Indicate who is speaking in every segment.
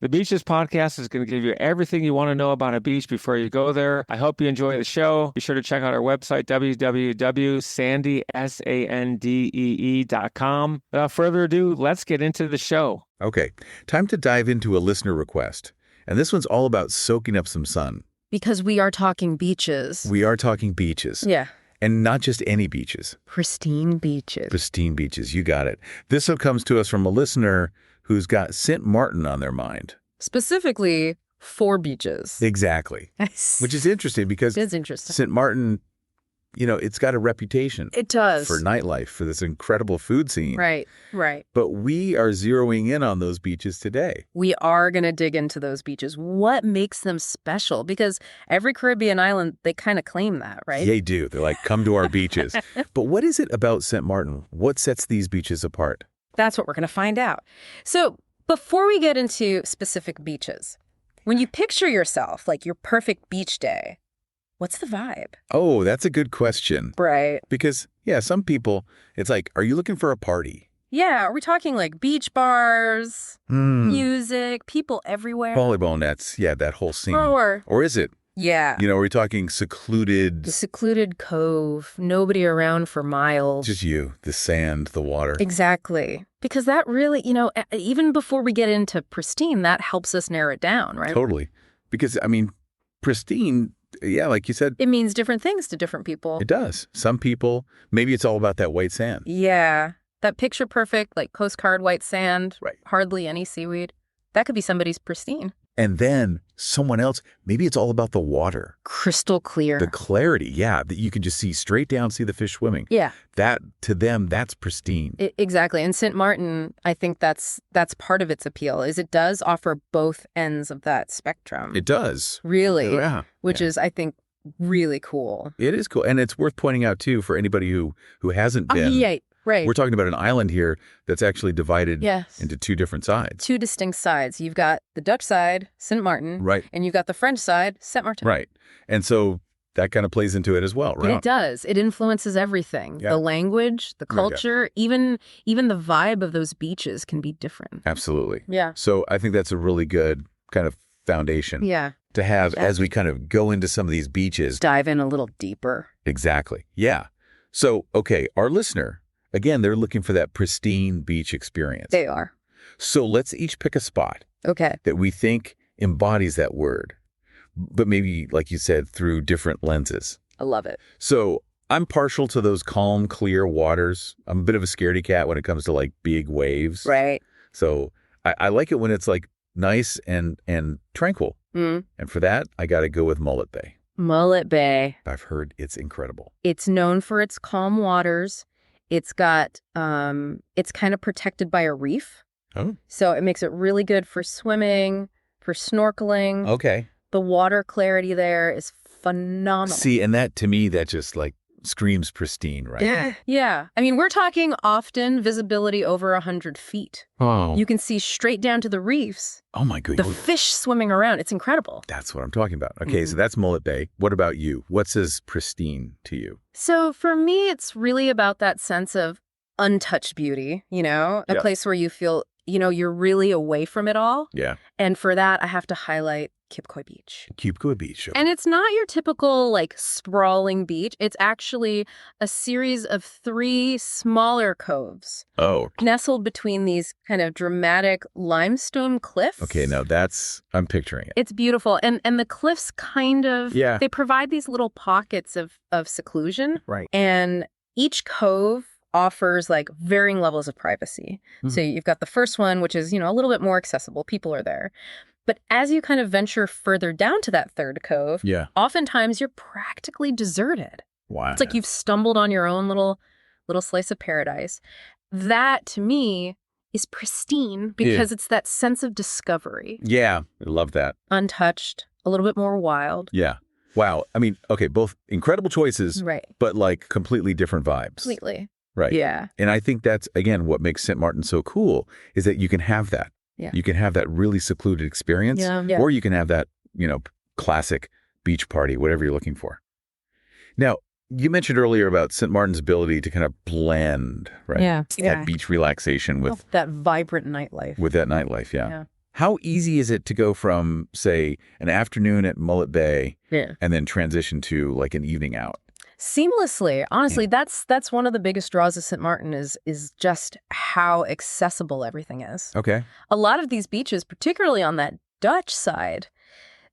Speaker 1: The Beaches podcast is going to give you everything you want to know about a beach before you go there. I hope you enjoy the show. Be sure to check out our website, www.sandee.com. Without further ado, let's get into the show.
Speaker 2: Okay, time to dive into a listener request. And this one's all about soaking up some sun.
Speaker 3: Because we are talking beaches.
Speaker 2: We are talking beaches.
Speaker 3: Yeah.
Speaker 2: And not just any beaches.
Speaker 3: Pristine beaches.
Speaker 2: Pristine beaches, you got it. This one comes to us from a listener who's got St. Martin on their mind.
Speaker 3: Specifically, 4 beaches.
Speaker 2: Exactly. Which is interesting because
Speaker 3: It is interesting.
Speaker 2: St. Martin, it's got a reputation.
Speaker 3: It does.
Speaker 2: For nightlife, for this incredible food scene.
Speaker 3: Right.
Speaker 2: But we are zeroing in on those beaches today.
Speaker 3: We are going to dig into those beaches. What makes them special? Because every Caribbean island, they kind of claim that, right?
Speaker 2: They do. They're like, come to our beaches. But what is it about St. Martin? What sets these beaches apart?
Speaker 3: That's what we're going to find out. So before we get into specific beaches, when you picture yourself, like your perfect beach day, what's the vibe?
Speaker 2: Oh, that's a good question.
Speaker 3: Right.
Speaker 2: Because, some people, it's like, are you looking for a party?
Speaker 3: Yeah, are we talking like beach bars, music, people everywhere?
Speaker 2: Volleyball nets, that whole scene.
Speaker 3: Or
Speaker 2: is it?
Speaker 3: Yeah.
Speaker 2: Are we talking secluded?
Speaker 3: The secluded cove, nobody around for miles.
Speaker 2: Just you, the sand, the water.
Speaker 3: Exactly. Because that really, even before we get into Pristine, that helps us narrow it down, right?
Speaker 2: Totally. Because, Pristine, like you said.
Speaker 3: It means different things to different people.
Speaker 2: It does. Some people, maybe it's all about that white sand.
Speaker 3: Yeah. That picture perfect, like Coast Guard white sand.
Speaker 2: Right.
Speaker 3: Hardly any seaweed. That could be somebody's Pristine.
Speaker 2: And then someone else, maybe it's all about the water.
Speaker 3: Crystal clear.
Speaker 2: The clarity, that you can just see straight down, see the fish swimming.
Speaker 3: Yeah.
Speaker 2: That, to them, that's pristine.
Speaker 3: Exactly. And St. Martin, I think that's part of its appeal, is it does offer both ends of that spectrum.
Speaker 2: It does.
Speaker 3: Really.
Speaker 2: Yeah.
Speaker 3: Which is, I think, really cool.
Speaker 2: It is cool. And it's worth pointing out, too, for anybody who hasn't been.
Speaker 3: Yeah. Right.
Speaker 2: We're talking about an island here that's actually divided
Speaker 3: Yes.
Speaker 2: into 2 different sides.
Speaker 3: 2 distinct sides. You've got the Dutch side, St. Martin.
Speaker 2: Right.
Speaker 3: And you've got the French side, St. Martin.
Speaker 2: Right. And so that kind of plays into it as well, right?
Speaker 3: It does. It influences everything.
Speaker 2: Yeah.
Speaker 3: The language, the culture, even the vibe of those beaches can be different.
Speaker 2: Absolutely.
Speaker 3: Yeah.
Speaker 2: So I think that's a really good kind of foundation to have as we kind of go into some of these beaches.
Speaker 3: Dive in a little deeper.
Speaker 2: Exactly. Yeah. So, okay, our listener, again, they're looking for that pristine beach experience.
Speaker 3: They are.
Speaker 2: So let's each pick a spot that we think embodies that word, but maybe, like you said, through different lenses.
Speaker 3: I love it.
Speaker 2: So I'm partial to those calm, clear waters. I'm a bit of a scaredy cat when it comes to like big waves.
Speaker 3: Right.
Speaker 2: So I like it when it's like nice and tranquil. And for that, I got to go with Mullet Bay.
Speaker 3: Mullet Bay.
Speaker 2: I've heard it's incredible.
Speaker 3: It's known for its calm waters. It's got, it's kind of protected by a reef.
Speaker 2: Oh.
Speaker 3: So it makes it really good for swimming, for snorkeling.
Speaker 2: Okay.
Speaker 3: The water clarity there is phenomenal.
Speaker 2: See, and that, to me, that just like screams pristine, right?
Speaker 3: Yeah. Yeah. I mean, we're talking often visibility over 100 feet.
Speaker 2: Oh.
Speaker 3: You can see straight down to the reefs.
Speaker 2: Oh, my goodness.
Speaker 3: The fish swimming around. It's incredible.
Speaker 2: That's what I'm talking about. Okay, so that's Mullet Bay. What about you? What says pristine to you?
Speaker 3: So for me, it's really about that sense of untouched beauty, a place where you feel, you're really away from it all.
Speaker 2: Yeah.
Speaker 3: And for that, I have to highlight Kipkoi Beach.
Speaker 2: Kipkoi Beach.
Speaker 3: And it's not your typical, like, sprawling beach. It's actually a series of 3 smaller coves.
Speaker 2: Oh.
Speaker 3: Nestled between these kind of dramatic limestone cliffs.
Speaker 2: Okay, now I'm picturing it.
Speaker 3: It's beautiful. And the cliffs kind of,
Speaker 2: Yeah.
Speaker 3: they provide these little pockets of seclusion.
Speaker 2: Right.
Speaker 3: And each cove offers like varying levels of privacy. So you've got the first one, which is, a little bit more accessible. People are there. But as you kind of venture further down to that third cove, oftentimes you're practically deserted.
Speaker 2: Wow.
Speaker 3: It's like you've stumbled on your own little slice of paradise. That, to me, is pristine because it's that sense of discovery.
Speaker 2: Yeah, I love that.
Speaker 3: Untouched, a little bit more wild.
Speaker 2: Yeah. Wow. I mean, okay, both incredible choices,
Speaker 3: Right.
Speaker 2: but like completely different vibes.
Speaker 3: Completely.
Speaker 2: Right.
Speaker 3: Yeah.
Speaker 2: And I think that's, again, what makes St. Martin so cool is that you can have that.
Speaker 3: Yeah.
Speaker 2: You can have that really secluded experience, or you can have that, classic beach party, whatever you're looking for. Now, you mentioned earlier about St. Martin's ability to kind of blend, right?
Speaker 3: Yeah.
Speaker 2: That beach relaxation with
Speaker 3: that vibrant nightlife.
Speaker 2: With that nightlife, yeah. How easy is it to go from, say, an afternoon at Mullet Bay
Speaker 3: Yeah.
Speaker 2: and then transition to like an evening out?
Speaker 3: Seamlessly. Honestly, that's one of the biggest draws of St. Martin is just how accessible everything is.
Speaker 2: Okay.
Speaker 3: A lot of these beaches, particularly on that Dutch side,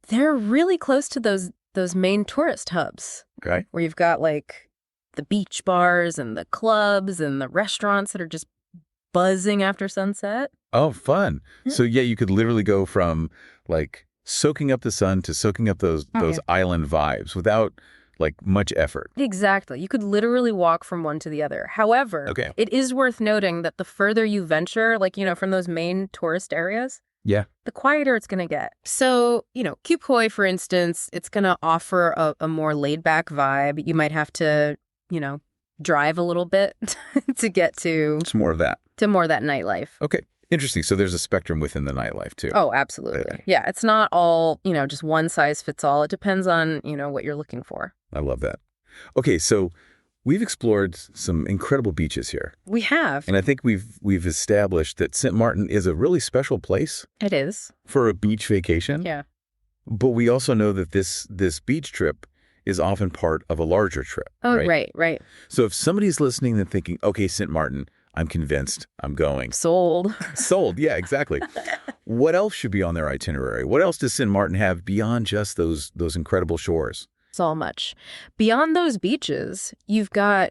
Speaker 3: they're really close to those main tourist hubs.
Speaker 2: Okay.
Speaker 3: Where you've got like the beach bars and the clubs and the restaurants that are just buzzing after sunset.
Speaker 2: Oh, fun. So yeah, you could literally go from like soaking up the sun to soaking up those island vibes without like much effort.
Speaker 3: Exactly. You could literally walk from one to the other. However, it is worth noting that the further you venture, like, from those main tourist areas, the quieter it's going to get. So, Cup Hoy, for instance, it's going to offer a more laid back vibe. You might have to, drive a little bit to get to
Speaker 2: It's more of that.
Speaker 3: To more of that nightlife.
Speaker 2: Okay. Interesting. So there's a spectrum within the nightlife too.
Speaker 3: Oh, absolutely. Yeah. It's not all, just one size fits all. It depends on, what you're looking for.
Speaker 2: I love that. Okay. So we've explored some incredible beaches here.
Speaker 3: We have.
Speaker 2: And I think we've established that St. Martin is a really special place.
Speaker 3: It is.
Speaker 2: For a beach vacation.
Speaker 3: Yeah.
Speaker 2: But we also know that this beach trip is often part of a larger trip.
Speaker 3: Oh, right.
Speaker 2: So if somebody's listening and thinking, okay, St. Martin, I'm convinced, I'm going.
Speaker 3: Sold.
Speaker 2: Yeah, exactly. What else should be on their itinerary? What else does St. Martin have beyond just those incredible shores?
Speaker 3: So much. Beyond those beaches, you've got,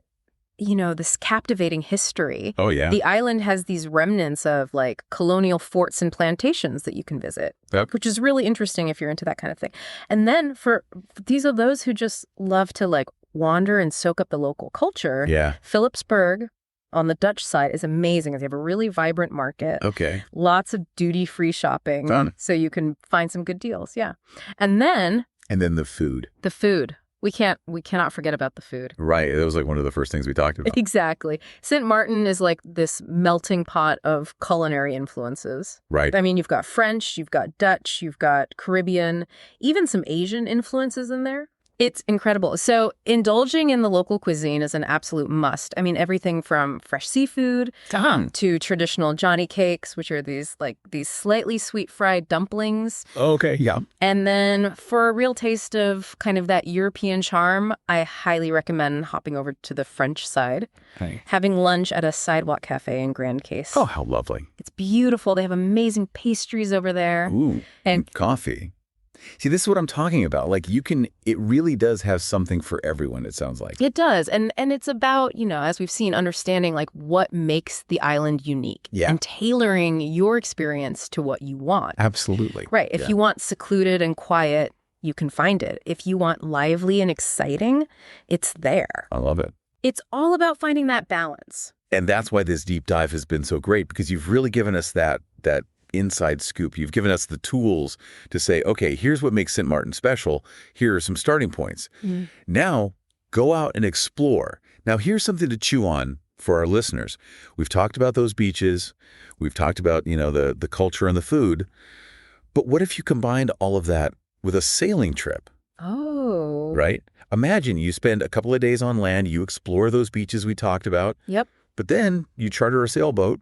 Speaker 3: this captivating history.
Speaker 2: Oh, yeah.
Speaker 3: The island has these remnants of like colonial forts and plantations that you can visit, which is really interesting if you're into that kind of thing. And then for these are those who just love to like wander and soak up the local culture.
Speaker 2: Yeah.
Speaker 3: Philipsburg on the Dutch side is amazing. They have a really vibrant market.
Speaker 2: Okay.
Speaker 3: Lots of duty-free shopping.
Speaker 2: Fun.
Speaker 3: So you can find some good deals. Yeah. And then
Speaker 2: the food.
Speaker 3: The food. We cannot forget about the food.
Speaker 2: Right. That was like one of the first things we talked about.
Speaker 3: Exactly. St. Martin is like this melting pot of culinary influences.
Speaker 2: Right.
Speaker 3: I mean, you've got French, you've got Dutch, you've got Caribbean, even some Asian influences in there. It's incredible. So indulging in the local cuisine is an absolute must. I mean, everything from fresh seafood to traditional Johnny cakes, which are these slightly sweet fried dumplings.
Speaker 2: Oh, okay. Yeah.
Speaker 3: And then for a real taste of kind of that European charm, I highly recommend hopping over to the French side, having lunch at a sidewalk cafe in Grand Case.
Speaker 2: Oh, how lovely.
Speaker 3: It's beautiful. They have amazing pastries over there.
Speaker 2: Ooh, and coffee. See, this is what I'm talking about. Like it really does have something for everyone, it sounds like.
Speaker 3: It does. And it's about, as we've seen, understanding like what makes the island unique.
Speaker 2: Yeah.
Speaker 3: And tailoring your experience to what you want.
Speaker 2: Absolutely.
Speaker 3: Right. If you want secluded and quiet, you can find it. If you want lively and exciting, it's there.
Speaker 2: I love it.
Speaker 3: It's all about finding that balance.
Speaker 2: And that's why this deep dive has been so great, because you've really given us that inside scoop. You've given us the tools to say, okay, here's what makes St. Martin special. Here are some starting points. Now, go out and explore. Now, here's something to chew on for our listeners. We've talked about those beaches. We've talked about, the culture and the food. But what if you combined all of that with a sailing trip?
Speaker 3: Oh.
Speaker 2: Right? Imagine you spend a couple of days on land, you explore those beaches we talked about.
Speaker 3: Yep.
Speaker 2: But then you charter a sailboat,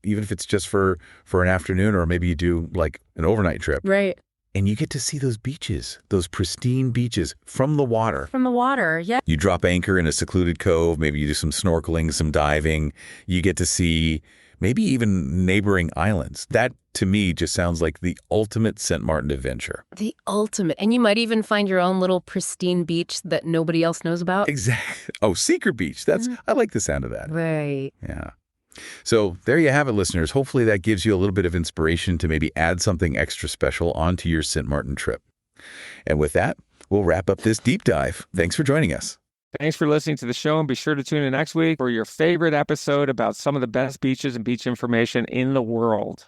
Speaker 2: even if it's just for an afternoon, or maybe you do like an overnight trip.
Speaker 3: Right.
Speaker 2: And you get to see those beaches, those pristine beaches from the water.
Speaker 3: From the water, yeah.
Speaker 2: You drop anchor in a secluded cove. Maybe you do some snorkeling, some diving. You get to see maybe even neighboring islands. That, to me, just sounds like the ultimate St. Martin adventure.
Speaker 3: The ultimate. And you might even find your own little pristine beach that nobody else knows about.
Speaker 2: Exactly. Oh, secret beach. I like the sound of that.
Speaker 3: Right.
Speaker 2: Yeah. So there you have it, listeners. Hopefully that gives you a little bit of inspiration to maybe add something extra special onto your St. Martin trip. And with that, we'll wrap up this deep dive. Thanks for joining us.
Speaker 1: Thanks for listening to the show, and be sure to tune in next week for your favorite episode about some of the best beaches and beach information in the world.